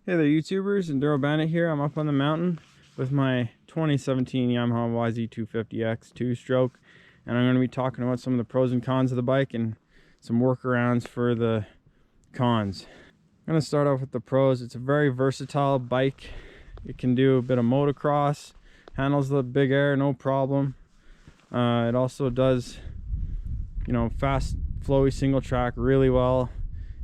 Hey there YouTubers, Enduro Bandit here. I'm up on the mountain with my 2017 Yamaha YZ250X 2-stroke, and I'm going to be talking about some of the pros and cons of the bike and some workarounds for the cons. I'm going to start off with the pros. It's a very versatile bike. It can do a bit of motocross, handles the big air no problem. It also does, fast flowy single track really well.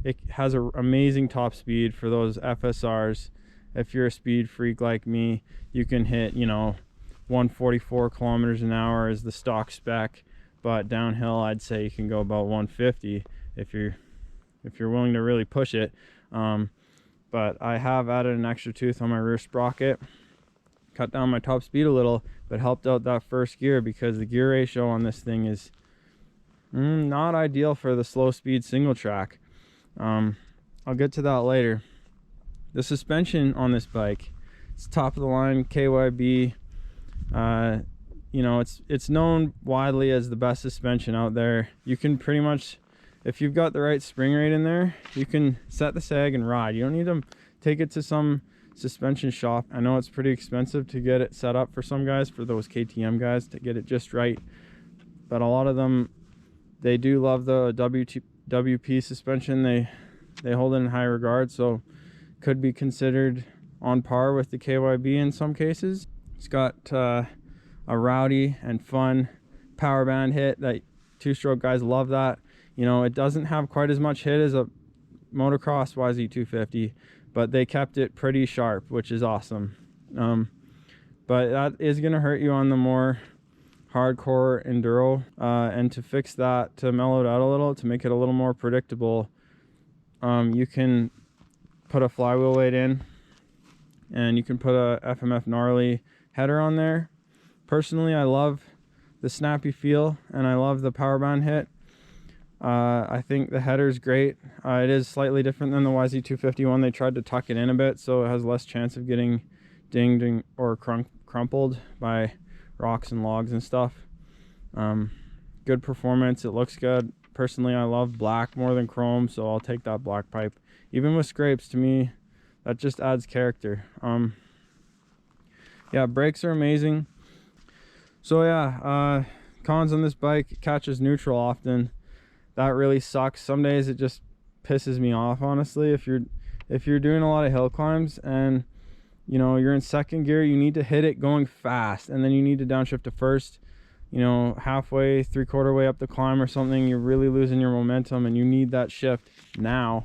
It has an amazing top speed for those FSRs. If you're a speed freak like me, you can hit 144 kilometers an hour is the stock spec, but downhill I'd say you can go about 150 if you're willing to really push it. But I have added an extra tooth on my rear sprocket, cut down my top speed a little, but helped out that first gear because the gear ratio on this thing is not ideal for the slow speed single track. I'll get to that later. The suspension on this bike, it's top of the line KYB. It's known widely as the best suspension out there. You can pretty much, if you've got the right spring rate in there, you can set the sag and ride. You don't need to take it to some suspension shop. I know it's pretty expensive to get it set up for some guys, for those KTM guys, to get it just right, but a lot of them, they do love the WP suspension. They hold it in high regard, so could be considered on par with the KYB in some cases. It's got a rowdy and fun power band hit that two-stroke guys love. That it doesn't have quite as much hit as a motocross YZ250, but they kept it pretty sharp, which is awesome. But that is going to hurt you on the more hardcore enduro, and to fix that, to mellow it out a little, to make it a little more predictable, you can put a flywheel weight in, and you can put a FMF gnarly header on there. Personally, I love the snappy feel and I love the power band hit. I think the header is great. It is slightly different than the YZ251. They tried to tuck it in a bit so it has less chance of getting dinged or crumpled by rocks and logs and stuff. Good performance. It looks good. Personally, I love black more than chrome, so I'll take that black pipe. Even with scrapes, to me, that just adds character. Yeah, brakes are amazing. So yeah, cons on this bike: it catches neutral often. That really sucks. Some days it just pisses me off, honestly. If you're doing a lot of hill climbs and you're in second gear, you need to hit it going fast, and then you need to downshift to first. Halfway, 3/4 way up the climb or something, you're really losing your momentum and you need that shift now.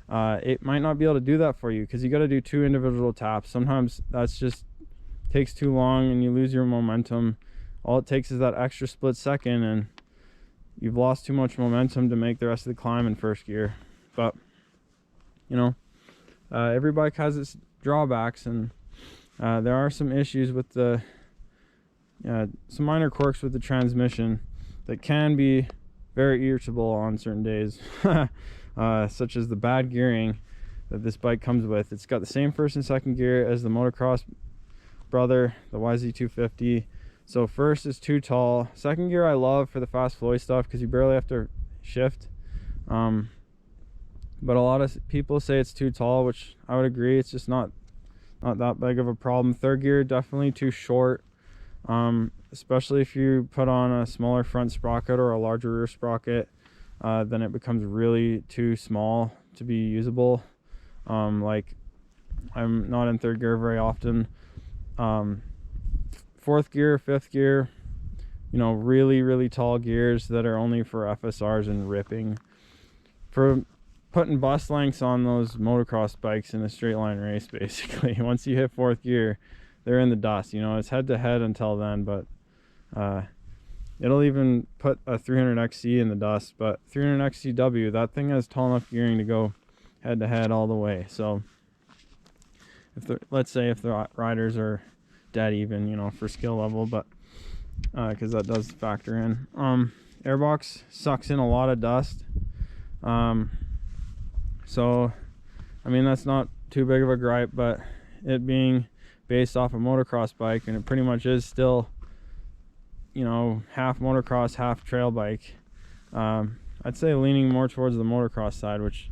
It might not be able to do that for you because you got to do 2 individual taps. Sometimes that's just takes too long and you lose your momentum. All it takes is that extra split second and you've lost too much momentum to make the rest of the climb in first gear. But every bike has its drawbacks, and there are some issues with the some minor quirks with the transmission that can be very irritable on certain days. Such as the bad gearing that this bike comes with. It's got the same first and second gear as the motocross brother, the YZ250. So first is too tall. Second gear I love for the fast flowy stuff because you barely have to shift. But a lot of people say it's too tall, which I would agree. It's just not that big of a problem. Third gear definitely too short, especially if you put on a smaller front sprocket or a larger rear sprocket. Then it becomes really too small to be usable. Like, I'm not in third gear very often. Fourth gear, fifth gear, really tall gears that are only for FSRs and ripping. For putting bus lengths on those motocross bikes in a straight line race, basically. Once you hit fourth gear, they're in the dust. It's head to head until then, but it'll even put a 300XC in the dust. But 300XCW, that thing has tall enough gearing to go head to head all the way. So let's say if the riders are dead even, for skill level, but because that does factor in. Airbox sucks in a lot of dust. So I mean, that's not too big of a gripe, but it being based off a motocross bike, and it pretty much is still, half motocross, half trail bike. I'd say leaning more towards the motocross side, which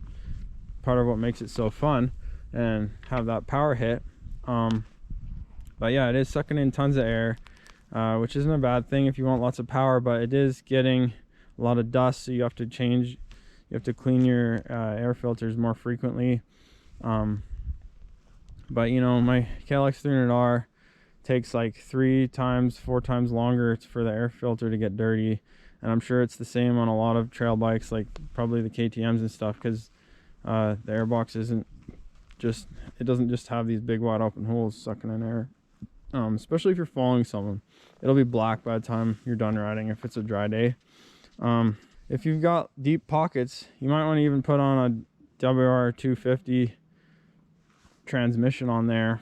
part of what makes it so fun and have that power hit. But yeah, it is sucking in tons of air, which isn't a bad thing if you want lots of power, but it is getting a lot of dust, so you have to clean your air filters more frequently. But you know, my KLX 300R takes like 3 times 4 times longer for the air filter to get dirty, and I'm sure it's the same on a lot of trail bikes, like probably the KTMs and stuff, because the airbox doesn't just have these big wide open holes sucking in air. Especially if you're following someone, it'll be black by the time you're done riding if it's a dry day. If you've got deep pockets, you might want to even put on a WR250 transmission on there.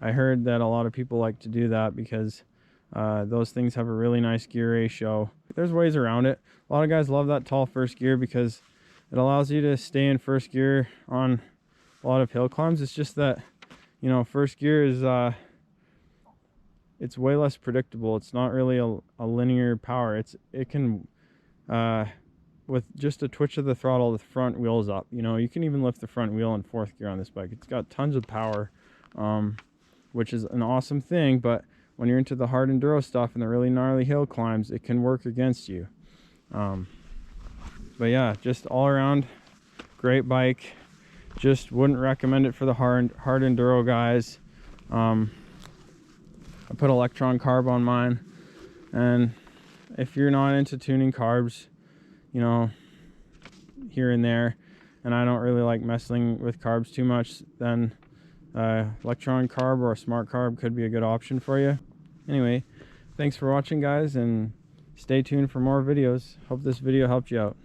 I heard that a lot of people like to do that because those things have a really nice gear ratio. There's ways around it. A lot of guys love that tall first gear because it allows you to stay in first gear on a lot of hill climbs. It's just that, you know, first gear is it's way less predictable. It's not really a linear power. It can with just a twitch of the throttle, the front wheel's up. You know, you can even lift the front wheel in 4th gear on this bike. It's got tons of power, which is an awesome thing, but when you're into the hard enduro stuff and the really gnarly hill climbs, it can work against you. But yeah, just all around great bike. Just wouldn't recommend it for the hard enduro guys. I put electron carb on mine, and if you're not into tuning carbs, you know, here and there, and I don't really like messing with carbs too much, then electron carb or a smart carb could be a good option for you. Anyway, thanks for watching, guys, and stay tuned for more videos. Hope this video helped you out.